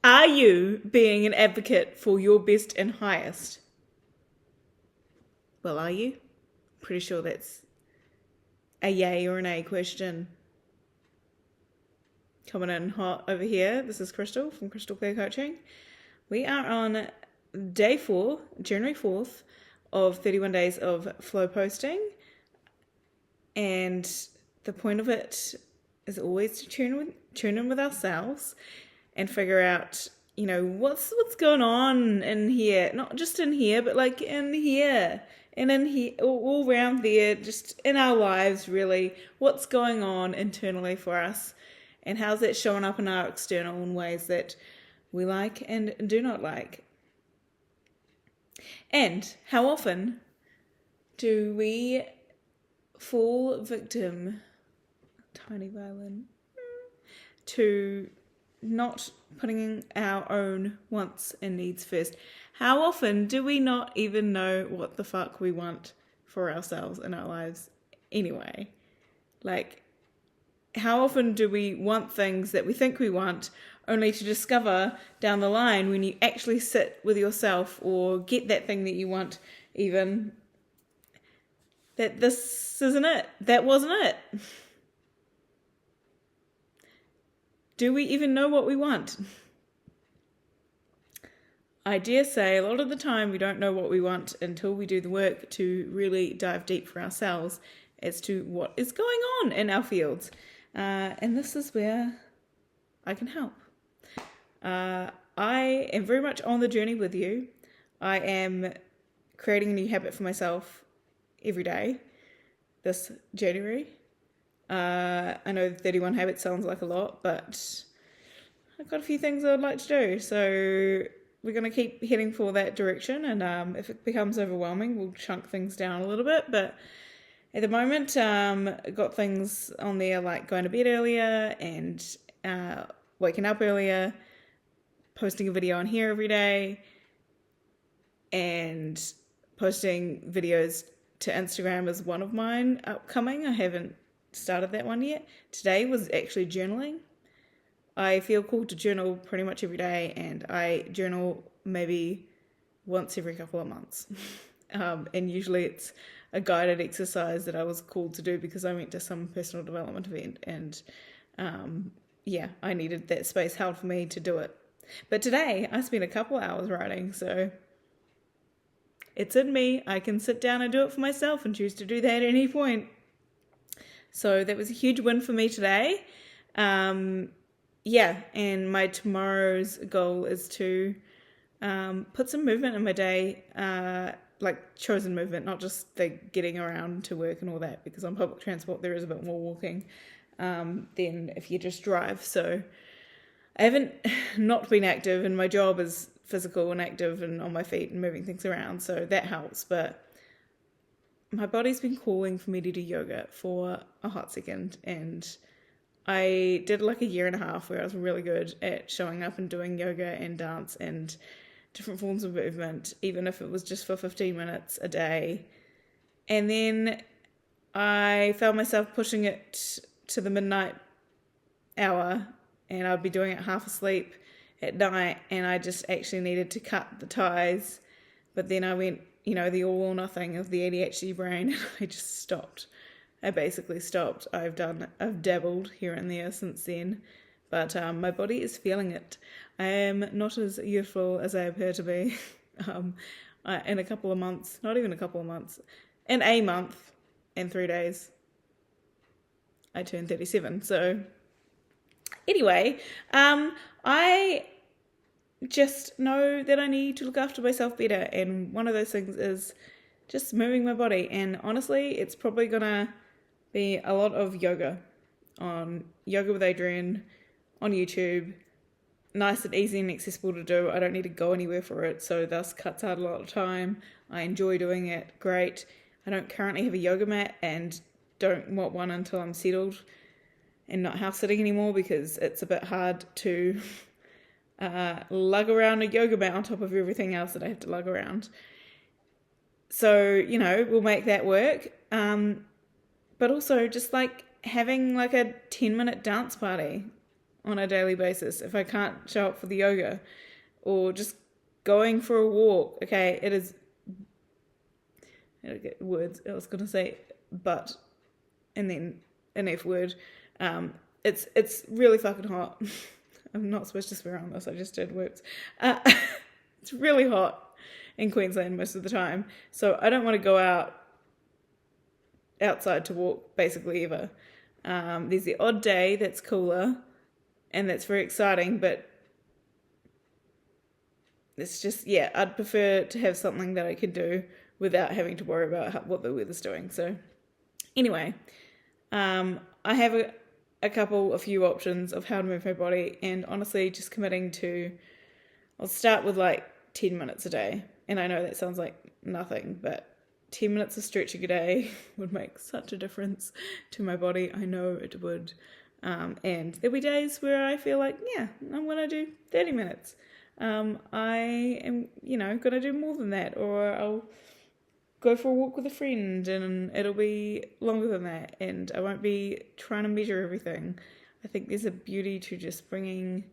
Are you being an advocate for your best and highest? Well, are you? Pretty sure that's a yay or an A question. Coming in hot over here. This is Crystal from Crystal Clear Coaching. We are on day 4, January 4th, of 31 days of flow posting. And the point of it is always to tune in with ourselves and figure out, what's going on in here. Not just in here, but like in here. And in here, all around there, just in our lives, really. What's going on internally for us? And how's that showing up in our external in ways that we like and do not like? And how often do we fall victim, tiny violin, to not putting our own wants and needs first? How often do we not even know what the fuck we want for ourselves in our lives anyway? Like, how often do we want things that we think we want only to discover down the line when you actually sit with yourself or get that thing that you want even, that this isn't it, that wasn't it? Do we even know what we want? I dare say a lot of the time we don't know what we want until we do the work to really dive deep for ourselves as to what is going on in our fields. And this is where I can help. I am very much on the journey with you. I am creating a new habit for myself every day this January. I know 31 habits sounds like a lot, but I've got a few things I'd like to do. So we're going to keep heading for that direction. And if it becomes overwhelming, we'll chunk things down a little bit. But at the moment, got things on there like going to bed earlier and waking up earlier, posting a video on here every day, and posting videos to Instagram is one of mine upcoming. I haven't started that one yet. Today was actually journaling. I feel called to journal pretty much every day, and I journal maybe once every couple of months. And usually it's a guided exercise that I was called to do because I went to some personal development event, and I needed that space held for me to do it. But today I spent a couple hours writing, so it's in me. I can sit down and do it for myself and choose to do that at any point. So that was a huge win for me today. And my tomorrow's goal is to put some movement in my day, like chosen movement, not just the getting around to work and all that, because on public transport there is a bit more walking than if you just drive. So I haven't not been active, and my job is physical and active and on my feet and moving things around, so that helps. But my body's been calling for me to do yoga for a hot second, and I did like a year and a half where I was really good at showing up and doing yoga and dance and different forms of movement, even if it was just for 15 minutes a day. And then I found myself pushing it to the midnight hour, and I'd be doing it half asleep at night, and I just actually needed to cut the ties. But then I went, the all or nothing of the ADHD brain, and I just stopped. I basically stopped. I've dabbled here and there since then, but my body is feeling it. I am not as youthful as I appear to be. In a couple of months, not even a couple of months, in a month and 3 days, I turned 37. So anyway, I just know that I need to look after myself better, and one of those things is just moving my body. And honestly, it's probably gonna be a lot of yoga on Yoga with Adrian on YouTube. Nice and easy and accessible to do. I don't need to go anywhere for it, so thus cuts out a lot of time. I enjoy doing it. Great. I don't currently have a yoga mat and don't want one until I'm settled and not house sitting anymore, because it's a bit hard to lug around a yoga mat on top of everything else that I have to lug around. So, we'll make that work. But also just like having like a 10-minute dance party. on a daily basis, if I can't show up for the yoga or just going for a walk, okay, it is, I don't get words, I was going to say but, and then an F word, it's really fucking hot. I'm not supposed to swear on this, I just did words. It's really hot in Queensland most of the time, so I don't want to go outside to walk basically ever. There's the odd day that's cooler and that's very exciting, but it's just, yeah, I'd prefer to have something that I can do without having to worry about what the weather's doing. So anyway, I have a few options of how to move my body, and honestly just committing to, I'll start with like 10 minutes a day. And I know that sounds like nothing, but 10 minutes of stretching a day would make such a difference to my body. I know it would. And there'll be days where I feel like, yeah, I'm going to do 30 minutes. I am, going to do more than that, or I'll go for a walk with a friend and it'll be longer than that, and I won't be trying to measure everything. I think there's a beauty to just bringing,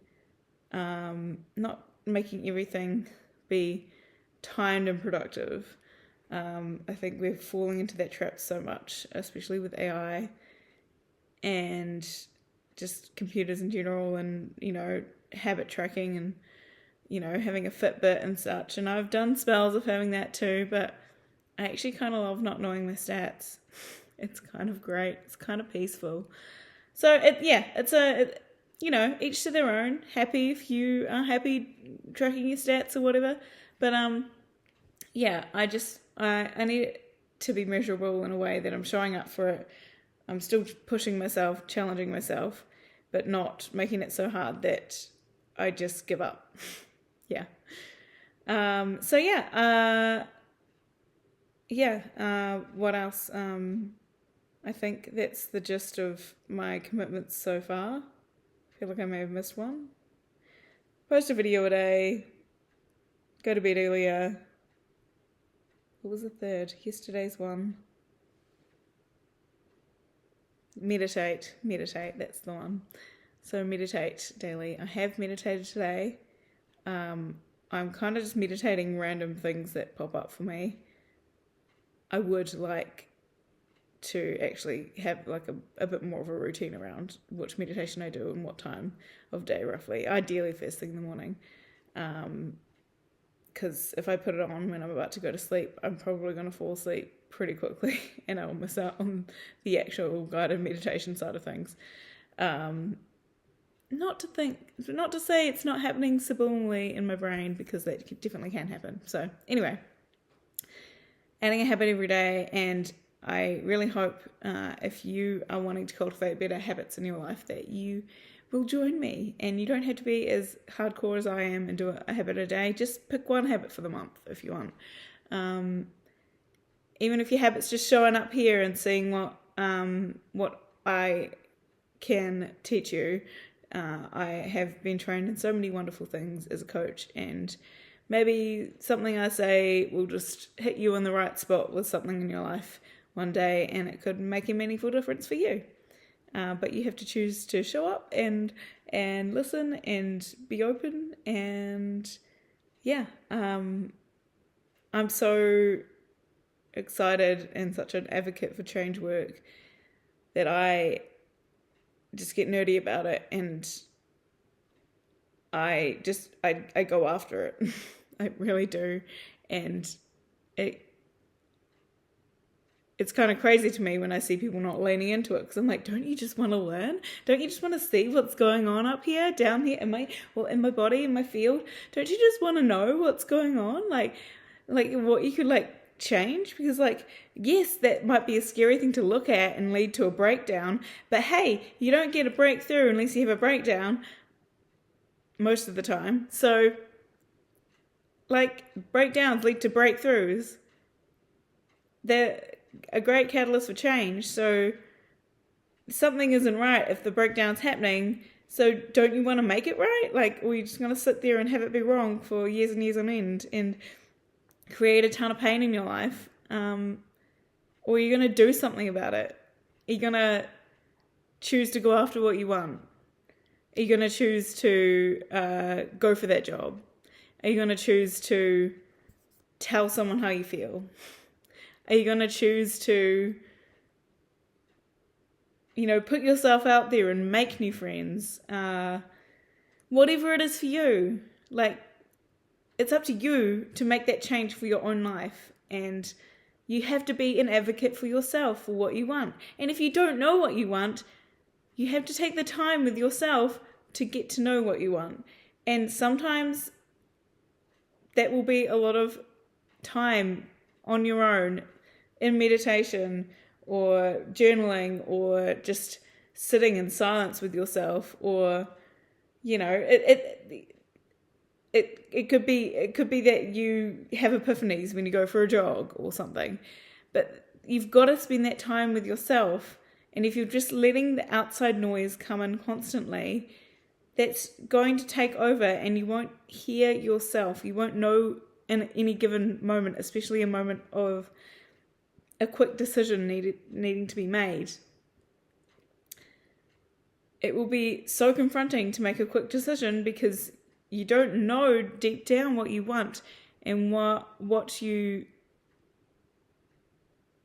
not making everything be timed and productive. I think we're falling into that trap so much, especially with AI and just computers in general, and habit tracking, and having a Fitbit and such. And I've done spells of having that too, but I actually kind of love not knowing my stats. It's kind of great. It's kind of peaceful. So each to their own. Happy if you are happy tracking your stats or whatever. But I need it to be measurable in a way that I'm showing up for it. I'm still pushing myself, challenging myself, but not making it so hard that I just give up. Yeah. What else? I think that's the gist of my commitments so far. I feel like I may have missed one. Post a video a day. Go to bed earlier. What was the third? Yesterday's one. Meditate, that's the one. So meditate daily. I have meditated today. I'm kind of just meditating random things that pop up for me. I would like to actually have like a bit more of a routine around which meditation I do and what time of day roughly. Ideally first thing in the morning. Because if I put it on when I'm about to go to sleep, I'm probably going to fall asleep pretty quickly and I'll miss out on the actual guided meditation side of things. Not to say it's not happening subliminally in my brain, because that definitely can happen. So anyway, adding a habit every day, and I really hope if you are wanting to cultivate better habits in your life that you will join me, and you don't have to be as hardcore as I am and do a habit a day. Just pick one habit for the month if you want. Even if your habit's just showing up here and seeing what I can teach you. I have been trained in so many wonderful things as a coach, and maybe something I say will just hit you in the right spot with something in your life one day, and it could make a meaningful difference for you. But you have to choose to show up and listen and be open. And I'm so excited and such an advocate for change work that I just get nerdy about it, and I go after it. I really do. And it's kind of crazy to me when I see people not leaning into it, because I'm like, don't you just want to learn? Don't you just want to see what's going on up here, down here, in my body, in my field? Don't you just want to know what's going on? Like what you could change? Because yes, that might be a scary thing to look at and lead to a breakdown, but hey, you don't get a breakthrough unless you have a breakdown most of the time. So breakdowns lead to breakthroughs. They're a great catalyst for change. So something isn't right if the breakdown's happening. So don't you want to make it right? Or you just going to sit there and have it be wrong for years and years on end and create a ton of pain in your life? Or are you going to do something about it? Are you going to choose to go after what you want? Are you going to choose to go for that job? Are you going to choose to tell someone how you feel? Are you going to choose to, put yourself out there and make new friends? Whatever it is for you. Like, it's up to you to make that change for your own life. And you have to be an advocate for yourself, for what you want. And if you don't know what you want, you have to take the time with yourself to get to know what you want. And sometimes that will be a lot of time on your own in meditation or journaling or just sitting in silence with yourself, or it could be that you have epiphanies when you go for a jog or something. But you've got to spend that time with yourself. And if you're just letting the outside noise come in constantly, that's going to take over, and you won't hear yourself. You won't know in any given moment, especially a moment of a quick decision needing to be made. It will be so confronting to make a quick decision because you don't know deep down what you want and what you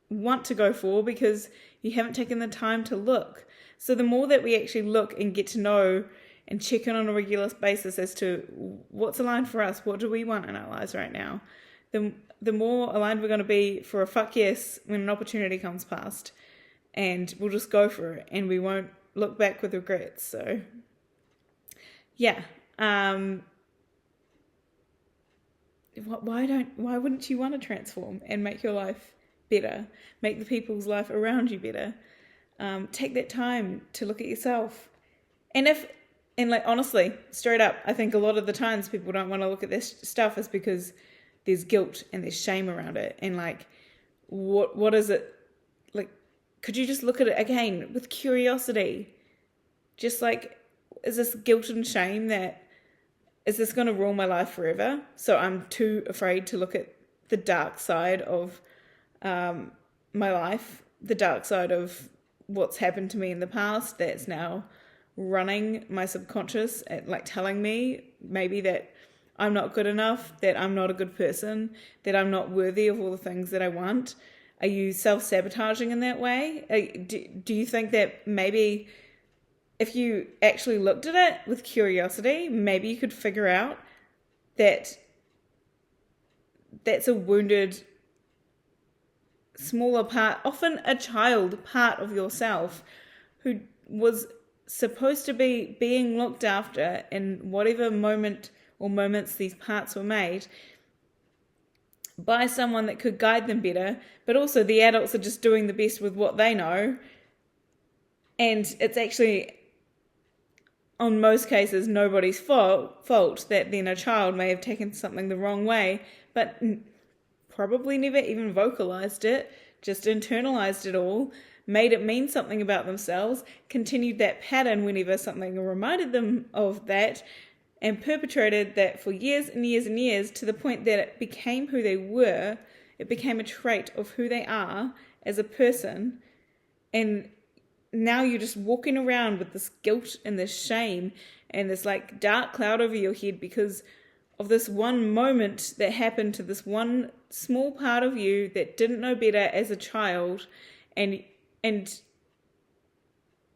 want to go for, because you haven't taken the time to look. So the more that we actually look and get to know and check in on a regular basis as to what's aligned for us, what do we want in our lives right now, the more aligned we're going to be for a fuck yes when an opportunity comes past, and we'll just go for it and we won't look back with regrets. So yeah, why wouldn't you want to transform and make your life better, make the people's life around you better? Take that time to look at yourself. And like, honestly, straight up, I think a lot of the times people don't want to look at this stuff is because there's guilt and there's shame around it. And like, what is it? Like, could you just look at it again with curiosity? Just like, is this guilt and shame is this going to rule my life forever? So I'm too afraid to look at the dark side of my life, the dark side of what's happened to me in the past that's now running my subconscious, at like telling me maybe that I'm not good enough, that I'm not a good person, that I'm not worthy of all the things that I want. Are you self-sabotaging in that way? Do you think that maybe if you actually looked at it with curiosity, maybe you could figure out that that's a wounded, smaller part, often a child part of yourself, who was supposed to be being looked after in whatever moment or moments these parts were made by someone that could guide them better, but also the adults are just doing the best with what they know. And it's actually, on most cases, nobody's fault that then a child may have taken something the wrong way, but probably never even vocalized it, just internalized it all, made it mean something about themselves, continued that pattern whenever something reminded them of that, and perpetrated that for years and years and years, to the point that it became who they were. It became a trait of who they are as a person. And now you're just walking around with this guilt and this shame and this like dark cloud over your head because of this one moment that happened to this one small part of you that didn't know better as a child, and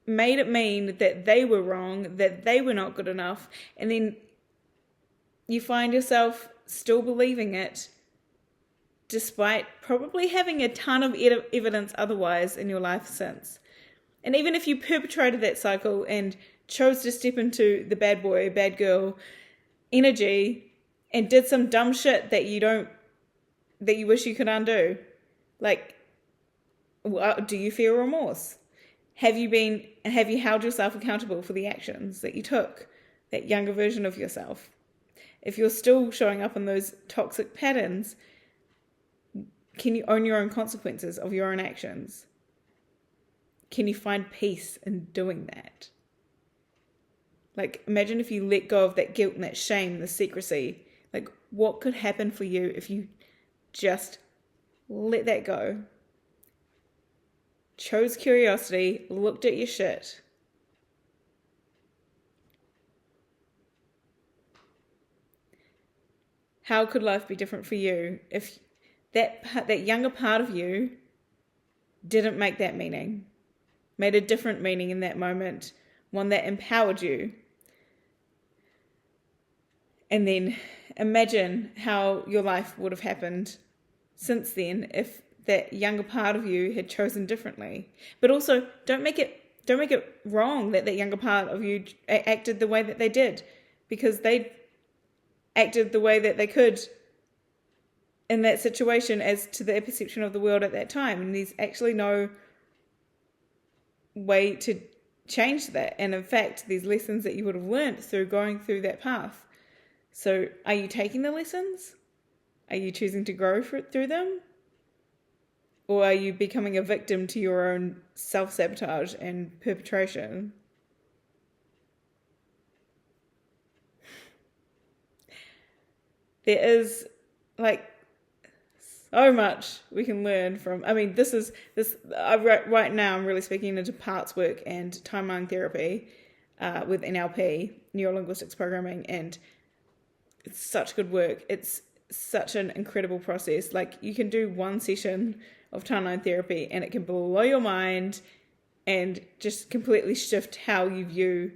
made it mean that they were wrong, that they were not good enough, and then you find yourself still believing it despite probably having a ton of evidence otherwise in your life since. And even if you perpetrated that cycle and chose to step into the bad boy, bad girl energy and did some dumb shit that you wish you could undo, like, do you feel remorse? Have you held yourself accountable for the actions that you took, that younger version of yourself? If you're still showing up in those toxic patterns, can you own your own consequences of your own actions? Can you find peace in doing that? Like, imagine if you let go of that guilt and that shame and the secrecy. Like, what could happen for you if you just let that go? Chose curiosity, looked at your shit, how could life be different for you if that younger part of you didn't make that meaning, made a different meaning in that moment, one that empowered you? And then imagine how your life would have happened since then if that younger part of you had chosen differently. But also, don't make it wrong that younger part of you acted the way that they did, because they acted the way that they could in that situation as to their perception of the world at that time. And there's actually no way to change that. And in fact, there's lessons that you would have learned through going through that path. So are you taking the lessons? Are you choosing to grow through them? Or are you becoming a victim to your own self-sabotage and perpetration? There is so much we can learn from. I mean, right now I'm really speaking into parts work and timeline therapy with NLP, neuro-linguistics programming, and it's such good work. It's such an incredible process. Like, you can do one session of timeline therapy and it can blow your mind and just completely shift how you view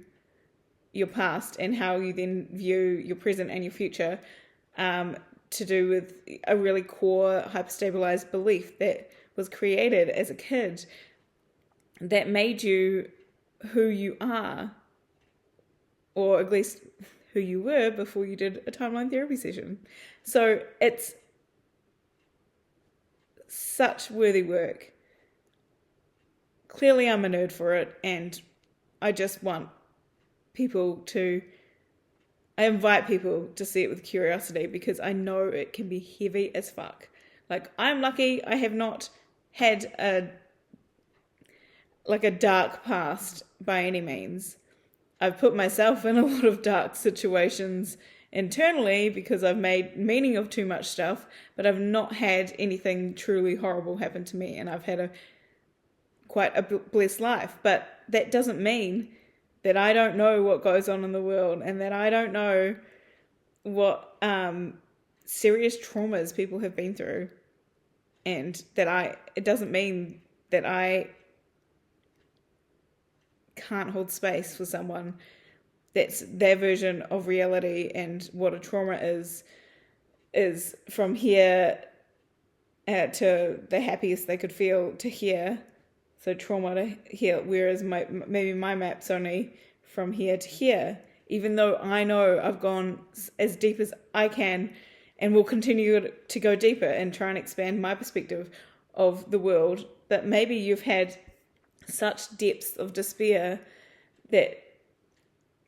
your past and how you then view your present and your future, to do with a really core hyperstabilized belief that was created as a kid that made you who you are, or at least who you were before you did a timeline therapy session. So it's such worthy work. Clearly I'm a nerd for it, and I just want I invite people to see it with curiosity, because I know it can be heavy as fuck. Like, I'm lucky I have not had a dark past by any means. I've put myself in a lot of dark situations internally because I've made meaning of too much stuff, but I've not had anything truly horrible happen to me, and I've had quite a blessed life. But that doesn't mean that I don't know what goes on in the world, and that I don't know what serious traumas people have been through, and it doesn't mean that I can't hold space for someone that's their version of reality and what a trauma is from here to the happiest they could feel to here. So trauma to here, whereas maybe my map's only from here to here, even though I know I've gone as deep as I can and will continue to go deeper and try and expand my perspective of the world. But maybe you've had such depths of despair that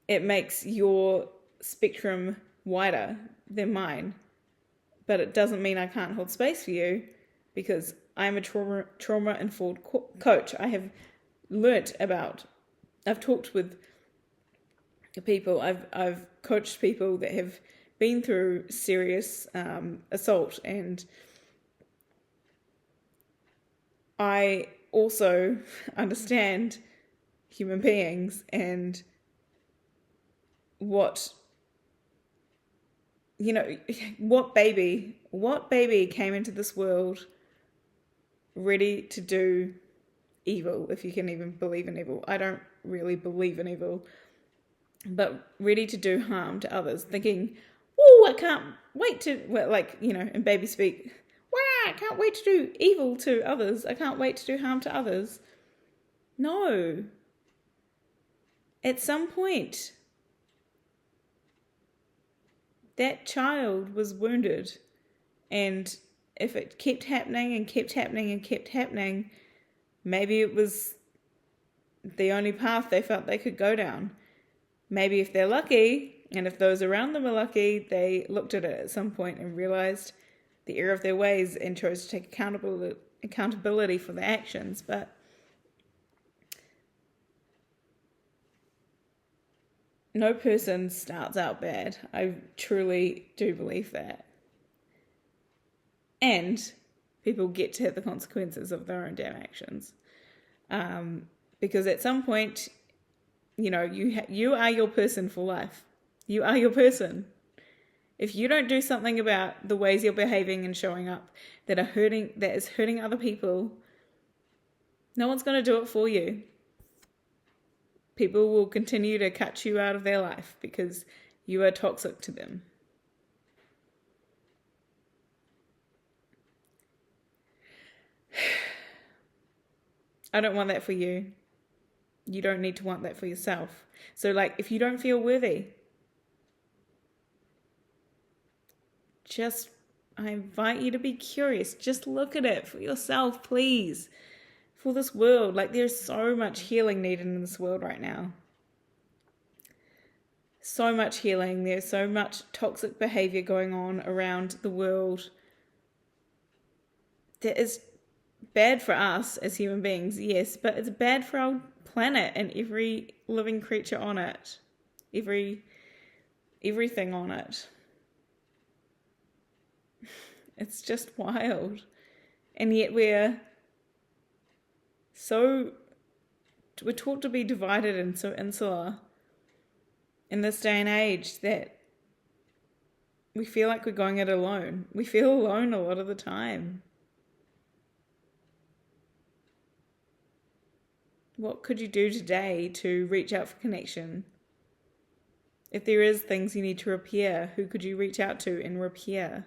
it makes your spectrum wider than mine. But it doesn't mean I can't hold space for you, because I'm a trauma-informed coach. I have I've talked with people, I've coached people that have been through serious assault, and I also understand human beings and what baby came into this world ready to do evil, if you can even believe in evil. I don't really believe in evil, but ready to do harm to others, thinking, I can't wait to, in baby speak, I can't wait to do evil to others. I can't wait to do harm to others. No. At some point, that child was wounded, and if it kept happening and kept happening and kept happening, maybe it was the only path they felt they could go down. Maybe if they're lucky, and if those around them are lucky, they looked at it at some point and realized the error of their ways and chose to take accountability for their actions. But no person starts out bad. I truly do believe that. And people get to have the consequences of their own damn actions. Because at some point, you are your person for life. You are your person. If you don't do something about the ways you're behaving and showing up that is hurting other people, no one's going to do it for you. People will continue to cut you out of their life because you are toxic to them. I don't want that for you. You don't need to want that for yourself. So, if you don't feel worthy, I invite you to be curious. Just look at it for yourself, please. For this world, there's so much healing needed in this world right now. So much healing. There's so much toxic behavior going on around the world that is bad for us as human beings, yes, but it's bad for our planet and every living creature on it. Everything on it. It's just wild. And yet we're taught to be divided and so insular in this day and age that we feel like we're going it alone. We feel alone a lot of the time. What could you do today to reach out for connection? If there is things you need to repair, who could you reach out to and repair?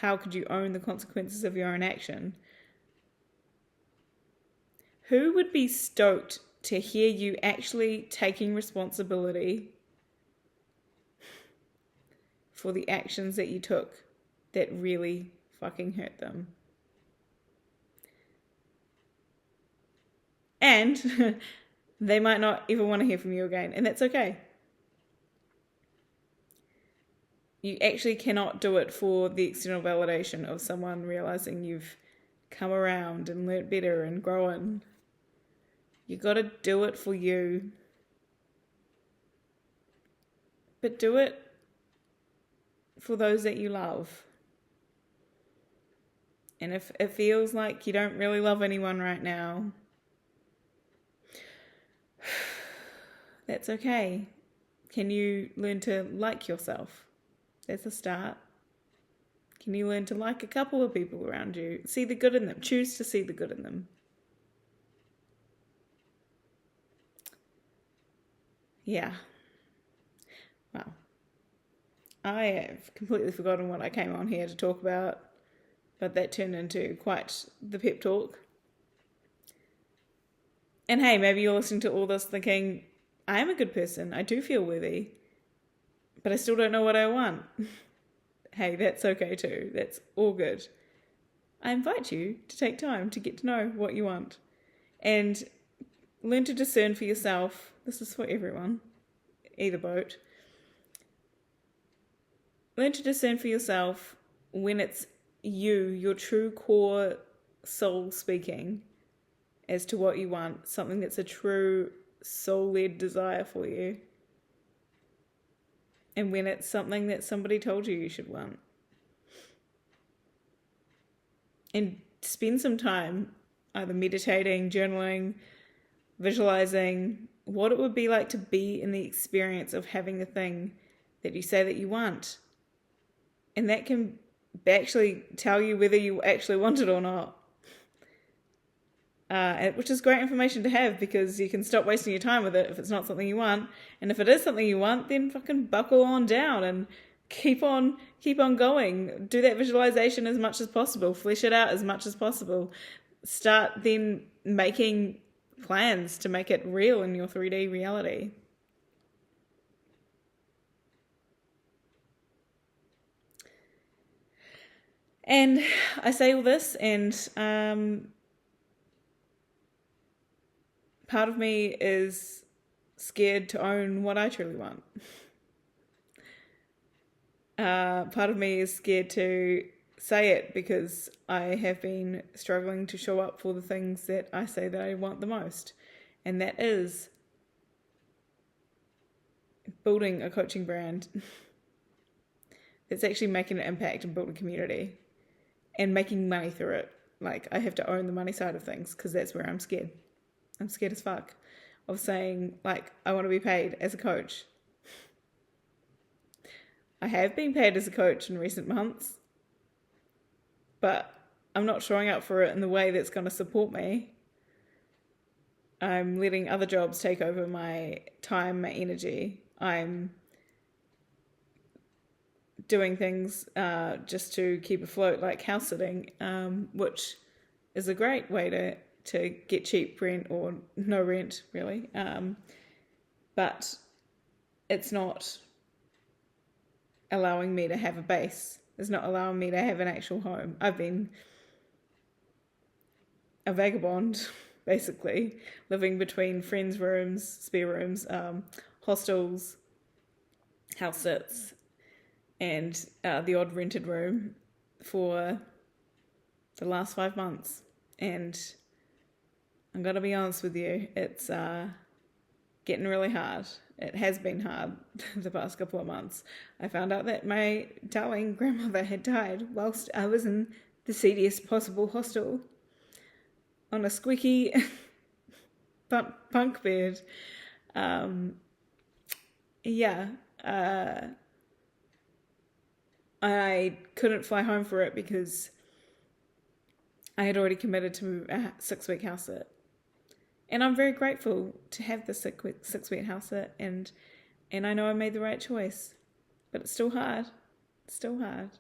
How could you own the consequences of your own action? Who would be stoked to hear you actually taking responsibility for the actions that you took that really fucking hurt them? And they might not even want to hear from you again, and that's okay. You actually cannot do it for the external validation of someone realizing you've come around and learnt better and grown. You got to do it for you. But do it for those that you love. And if it feels like you don't really love anyone right now, that's okay. Can you learn to like yourself? That's a start. Can you learn to like a couple of people around you? See the good in them. Choose to see the good in them. Yeah. Wow. I have completely forgotten what I came on here to talk about, but that turned into quite the pep talk. And hey, maybe you're listening to all this thinking, I am a good person. I do feel worthy, but I still don't know what I want. Hey, that's okay too. That's all good. I invite you to take time to get to know what you want and learn to discern for yourself. This is for everyone, either boat. Learn to discern for yourself when it's you, your true core soul speaking as to what you want, something that's a true soul-led desire for you. And when it's something that somebody told you should want. And spend some time either meditating, journaling, visualizing what it would be like to be in the experience of having the thing that you say that you want. And that can actually tell you whether you actually want it or not. Which is great information to have because you can stop wasting your time with it if it's not something you want. And if it is something you want, then fucking buckle on down and keep on going. Do that visualization as much as possible. Flesh it out as much as possible. Start then making plans to make it real in your 3D reality. And I say all this and part of me is scared to own what I truly want. Part of me is scared to say it because I have been struggling to show up for the things that I say that I want the most. And that is building a coaching brand that's actually making an impact and building community and making money through it. I have to own the money side of things because that's where I'm scared. I'm scared as fuck of saying, I want to be paid as a coach. I have been paid as a coach in recent months, but I'm not showing up for it in the way that's going to support me. I'm letting other jobs take over my time, my energy. I'm doing things just to keep afloat, like house sitting, which is a great way to get cheap rent or no rent, really. But it's not allowing me to have a base. It's not allowing me to have an actual home. I've been a vagabond, basically, living between friends' rooms, spare rooms, hostels, house sits, and the odd rented room for the last 5 months. And I'm going to be honest with you, it's getting really hard. It has been hard the past couple of months. I found out that my darling grandmother had died whilst I was in the seediest possible hostel on a squeaky bunk bed. I couldn't fly home for it because I had already committed to a 6-week house sit. And I'm very grateful to have the 6-week house sit, and I know I made the right choice. But it's still hard. It's still hard.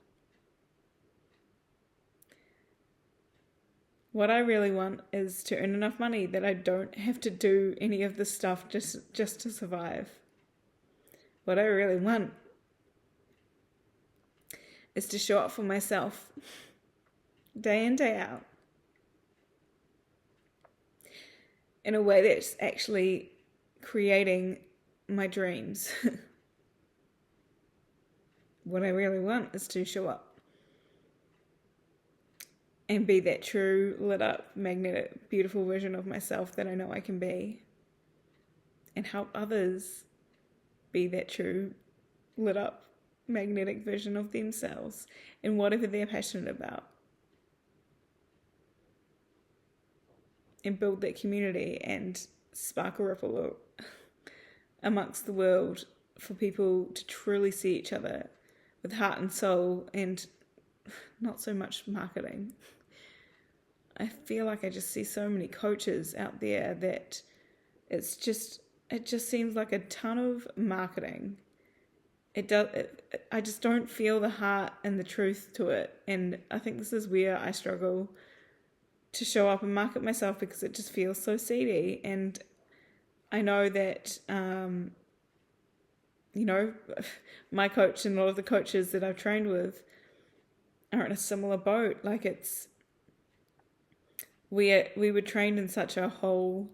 What I really want is to earn enough money that I don't have to do any of this stuff just to survive. What I really want is to show up for myself day in, day out in a way that's actually creating my dreams. What I really want is to show up and be that true, lit up, magnetic, beautiful version of myself that I know I can be, and help others be that true, lit up, magnetic version of themselves in whatever they're passionate about, and build that community and spark a ripple amongst the world for people to truly see each other with heart and soul and not so much marketing. I feel like I just see so many coaches out there that it just seems like a ton of marketing. I just don't feel the heart and the truth to it, and I think this is where I struggle to show up and market myself, because it just feels so seedy. And I know that my coach and a lot of the coaches that I've trained with are in a similar boat. Like, we were trained in such a whole,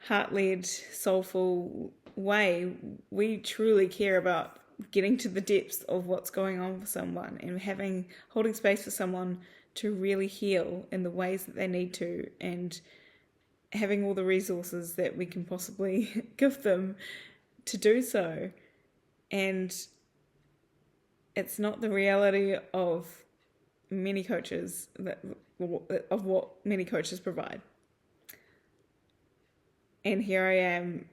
heart-led, soulful way. We truly care about getting to the depths of what's going on for someone and holding space for someone to really heal in the ways that they need to, and having all the resources that we can possibly give them to do so. And it's not the reality of many coaches, of what many coaches provide. And here I am,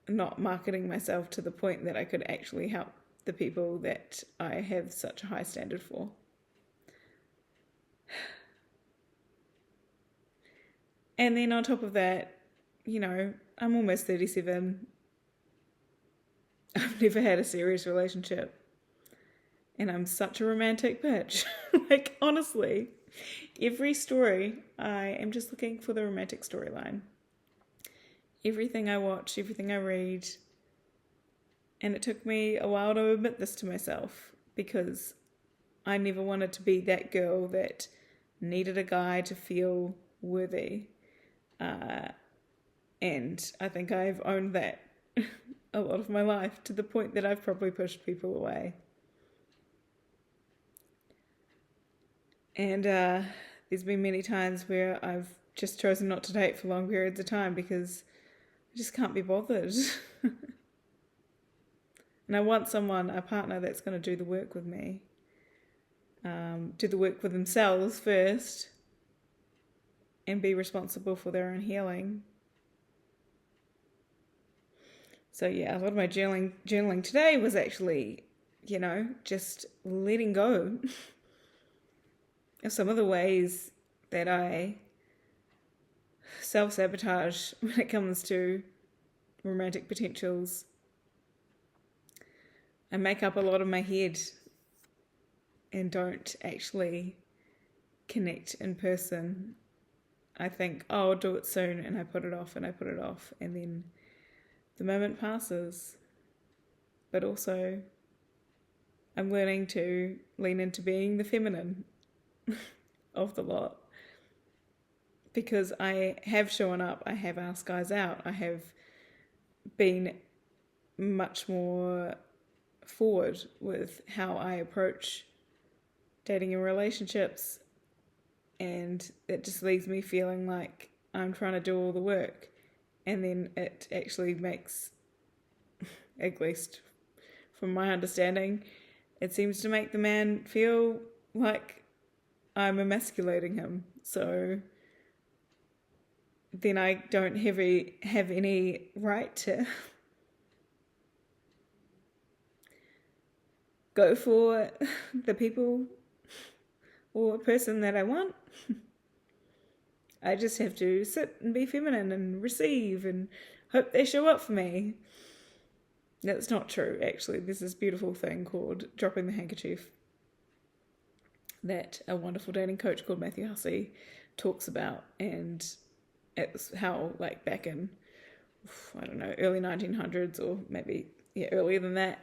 not marketing myself to the point that I could actually help the people that I have such a high standard for. And then on top of that, I'm almost 37. I've never had a serious relationship. And I'm such a romantic bitch. Like, honestly, every story, I am just looking for the romantic storyline. Everything I watch, everything I read. And it took me a while to admit this to myself, because I never wanted to be that girl that needed a guy to feel worthy. And I think I've owned that a lot of my life, to the point that I've probably pushed people away. And there's been many times where I've just chosen not to date for long periods of time because I just can't be bothered. And I want a partner that's going to do the work with me. Do the work with themselves first, and be responsible for their own healing. So yeah, a lot of my journaling today was actually just letting go of some of the ways that I self-sabotage when it comes to romantic potentials. I make up a lot in my head and don't actually connect in person. I think, oh, I'll do it soon, and I put it off and I put it off, and then the moment passes. But also, I'm learning to lean into being the feminine of the lot, because I have shown up, I have asked guys out, I have been much more forward with how I approach dating and relationships, and it just leaves me feeling like I'm trying to do all the work, and then it actually makes, at least from my understanding, it seems to make the man feel like I'm emasculating him. So then I don't have any right to go for the people or person that I want. I just have to sit and be feminine and receive and hope they show up for me. That's not true, actually. There's this beautiful thing called dropping the handkerchief that a wonderful dating coach called Matthew Hussey talks about, and it's how, like, back in, I don't know, early 1900s, or maybe earlier than that,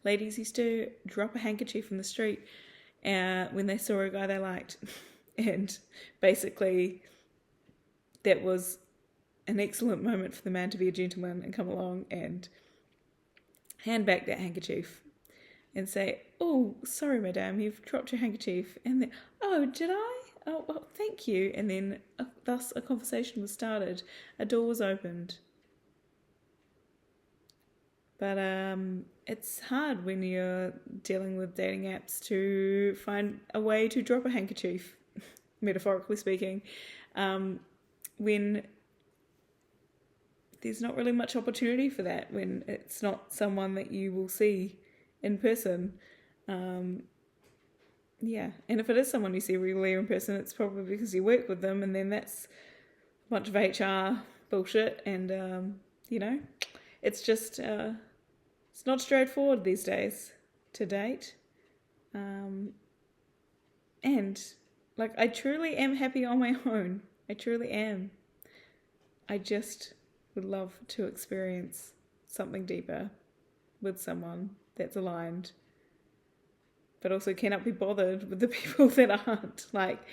ladies used to drop a handkerchief in the street when they saw a guy they liked. And basically that was an excellent moment for the man to be a gentleman and come along and hand back that handkerchief and say, oh, sorry, madame, you've dropped your handkerchief. And then, oh, did I? Oh, well, thank you. And then thus a conversation was started. A door was opened. But it's hard when you're dealing with dating apps to find a way to drop a handkerchief, metaphorically speaking, when there's not really much opportunity for that, when it's not someone that you will see in person. And if it is someone you see regularly in person, it's probably because you work with them, and then that's a bunch of HR bullshit, and it's just it's not straightforward these days to date. And like, I truly am happy on my own. I truly am. I just would love to experience something deeper with someone that's aligned, but also cannot be bothered with the people that aren't. Like, I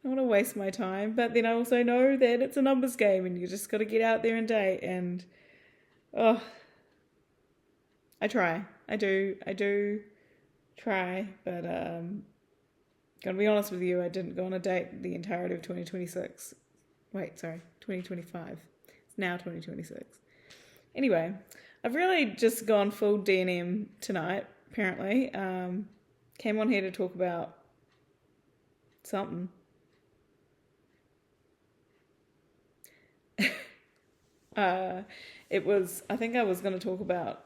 don't want to waste my time, but then I also know that it's a numbers game and you just got to get out there and date. And I try. I do try, but gotta be honest with you, I didn't go on a date the entirety of 2026. 2025. It's now 2026. Anyway, I've really just gone full D&M tonight, apparently. Came on here to talk about something. I think I was going to talk about,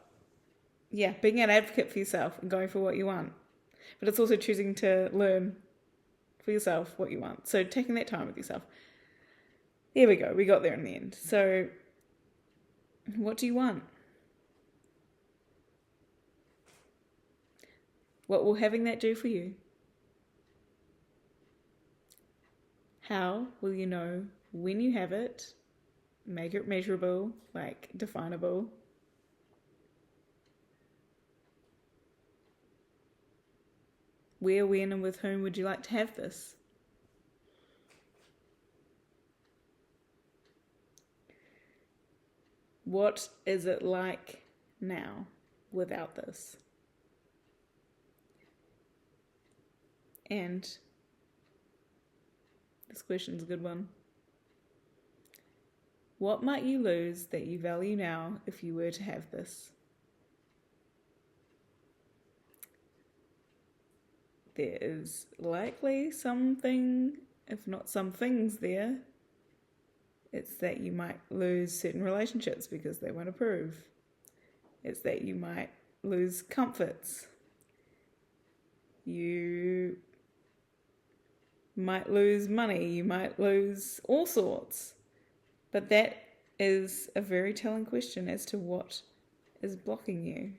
being an advocate for yourself and going for what you want. But it's also choosing to learn for yourself what you want. So taking that time with yourself. There we go. We got there in the end. So what do you want? What will having that do for you? How will you know when you have it? Make it measurable, like definable. Where, when, and with whom would you like to have this? What is it like now without this? And this question's a good one. What might you lose that you value now if you were to have this? There is likely something, if not some things there. It's that you might lose certain relationships because they won't approve. It's that you might lose comforts You might lose money, you might lose all sorts. But that is a very telling question as to what is blocking you.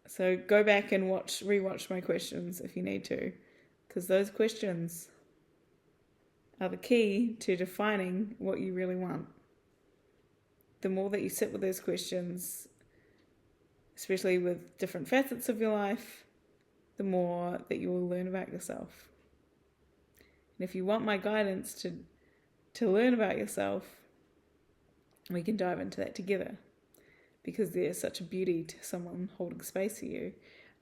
So go back and rewatch my questions if you need to, because those questions are the key to defining what you really want. The more that you sit with those questions, especially with different facets of your life, the more that you will learn about yourself. And if you want my guidance to learn about yourself, we can dive into that together, because there's such a beauty to someone holding space for you,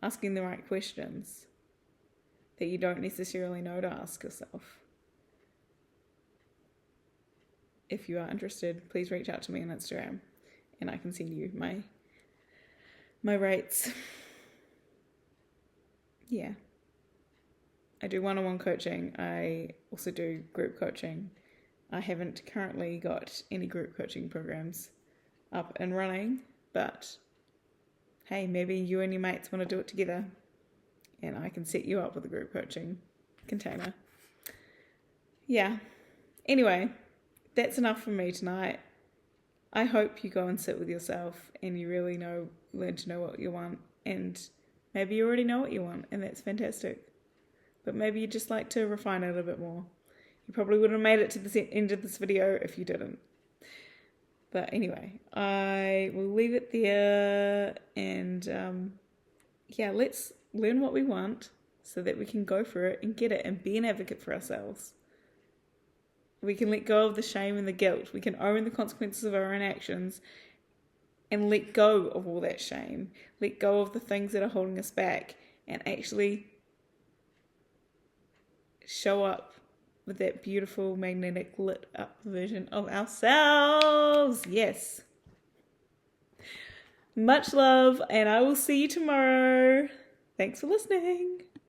asking the right questions that you don't necessarily know to ask yourself. If you are interested, please reach out to me on Instagram and I can send you my rates. Yeah. I do one-on-one coaching. I also do group coaching. I haven't currently got any group coaching programs up and running, but hey, maybe you and your mates want to do it together and I can set you up with a group coaching container. Yeah. Anyway, that's enough from me tonight. I hope you go and sit with yourself and you really learn to know what you want, and maybe you already know what you want and that's fantastic. But maybe you'd just like to refine it a bit more. You probably wouldn't have made it to the end of this video if you didn't. But anyway, I will leave it there, and let's learn what we want so that we can go for it and get it and be an advocate for ourselves. We can let go of the shame and the guilt. We can own the consequences of our own actions and let go of all that shame. Let go of the things that are holding us back and actually show up with that beautiful, magnetic, lit up version of ourselves. Yes. Much love, and I will see you tomorrow. Thanks for listening.